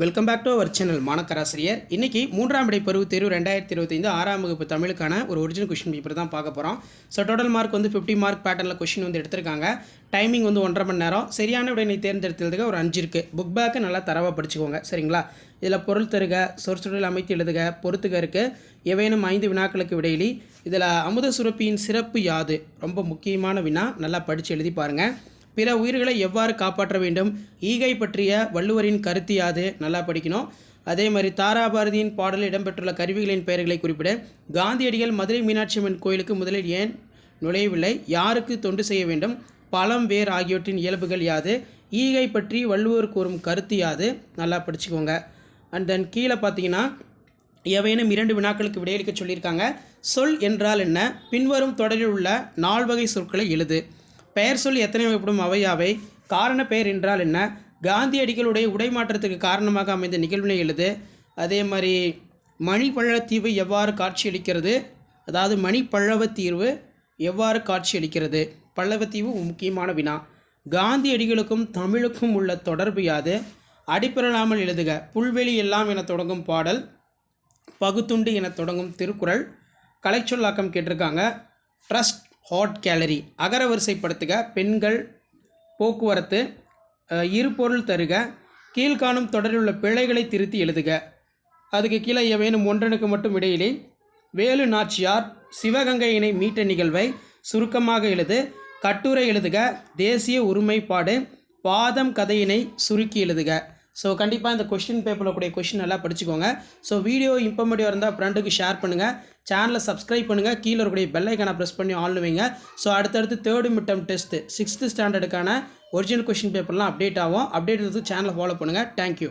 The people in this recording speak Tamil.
Welcome back to our channel மாணக்கராசிரியர். இன்றைக்கி 3ஆம் விடை பருவத் தேர்வு 2025 6ஆம் வகுப்பு தமிழுக்கான ஒரு ஒரிஜினல் கொஷின் பேப்பர் தான் பார்க்க போகிறோம். ஸோ டோட்டல் மார்க் 50 மார்க் பேட்டர்னில் கொஷின் எடுத்திருக்காங்க. டைமிங் 1.5 மணி நேரம். சரியான விடையினை தேர்ந்தெடுத்ததுக்கு ஒரு 5 இருக்குது. புக் பேக்கை நல்லா தரவாக படிச்சுக்கோங்க, சரிங்களா? இதில் பொருள் தருக, சொற்சொடரில் அமைத்து எழுதுக, பொறுத்துக இருக்குது. எவையேனும் 5 வினாக்களுக்கு விடையிலி. இதில் அமுத சுரப்பியின் சிறப்பு யாது? ரொம்ப முக்கியமான வினா, நல்லா படித்து எழுதி பாருங்கள். பிற உயிர்களை எவ்வாறு காப்பாற்ற வேண்டும்? ஈகை பற்றிய வள்ளுவரின் கருத்து யாது? நல்லா படிக்கணும். அதே மாதிரி தாராபாரதியின் பாடலில் இடம்பெற்றுள்ள கருவிகளின் பெயர்களை குறிப்பிட. காந்தியடிகள் மதுரை மீனாட்சி அம்மன் கோயிலுக்கு முதலில் ஏன் நுழையவில்லை? யாருக்கு தொண்டு செய்ய வேண்டும்? பழம் வேர் ஆகியவற்றின் இயல்புகள் யாது? ஈகை பற்றி வள்ளுவர் கூறும் கருத்து யாது? நல்லா படிச்சுக்கோங்க. அண்ட் தென் கீழே பார்த்தீங்கன்னா எவையேனும் 2 வினாக்களுக்கு விடையளிக்க சொல்லியிருக்காங்க. சொல் என்றால் என்ன? பின்வரும் தொடரில் உள்ள 4 வகை சொற்களை எழுது. பெயர் சொல் எத்தனை வகைப்படும்? அவையாவை. காரண பெயர் என்றால் என்ன? காந்தியடிகளுடைய உடைமாற்றத்துக்கு காரணமாக அமைந்த நிகழ்வினை எழுது. அதே மாதிரி மணிப்பள்ளத்தீவு எவ்வாறு காட்சியளிக்கிறது? அதாவது மணிப்பள்ளவத்தீவு எவ்வாறு காட்சியளிக்கிறது? பல்லவத்தீவு முக்கியமான வினா. காந்தியடிகளுக்கும் தமிழுக்கும் உள்ள தொடர்பு யாது? அடிப்பிறலாமல் எழுதுக. புல்வெளி எல்லாம் என தொடங்கும் பாடல், பகுத்துண்டு என தொடங்கும் திருக்குறள். கலைச்சொல்லாக்கம் கேட்டிருக்காங்க. Trust hot gallery. அகரவரிசைப்படுத்துக. பெண்கள், போக்குவரத்து, இருபொருள் தருக. கீழ்காணும் தொடரில் உள்ள பிழைகளை திருத்தி எழுதுக. அதுக்கு கீழே எவையேனும் ஒன்றனுக்கு மட்டும் இடையிலே. வேலு நாச்சியார் சிவகங்கையினை மீட்ட நிகழ்வை சுருக்கமாக எழுது. கட்டுரை எழுதுக. தேசிய ஒருமைப்பாடு. பாதம் கதையினை சுருக்கி எழுதுக. ஸோ கண்டிப்பாக இந்த கொஷின் பேப்பரில் கூடிய கொஷின் நல்லா படிச்சுக்கோங்க. ஸோ வீடியோ இன்ஃபர்மேட்டிவாக இருந்தால் ஃப்ரெண்டுக்கு ஷேர் பண்ணுங்கள். சேனலை சப்ஸ்கிரைப் பண்ணுங்கள். கீழே இருக்கக்கூடிய பெல் ஐக்கானை ப்ரெஸ் பண்ணி ஆன் வைங்க. ஸோ அடுத்தடுத்து 3rd மிட்டம் டெஸ்ட்டு 6th ஸ்டாண்டர்டுக்கான ஒரிஜினல் கொஷின் பேப்பர்லாம் அப்டேட் ஆகும். அப்டேட் சேனலை ஃபாலோ பண்ணுங்கள். தேங்க்யூ.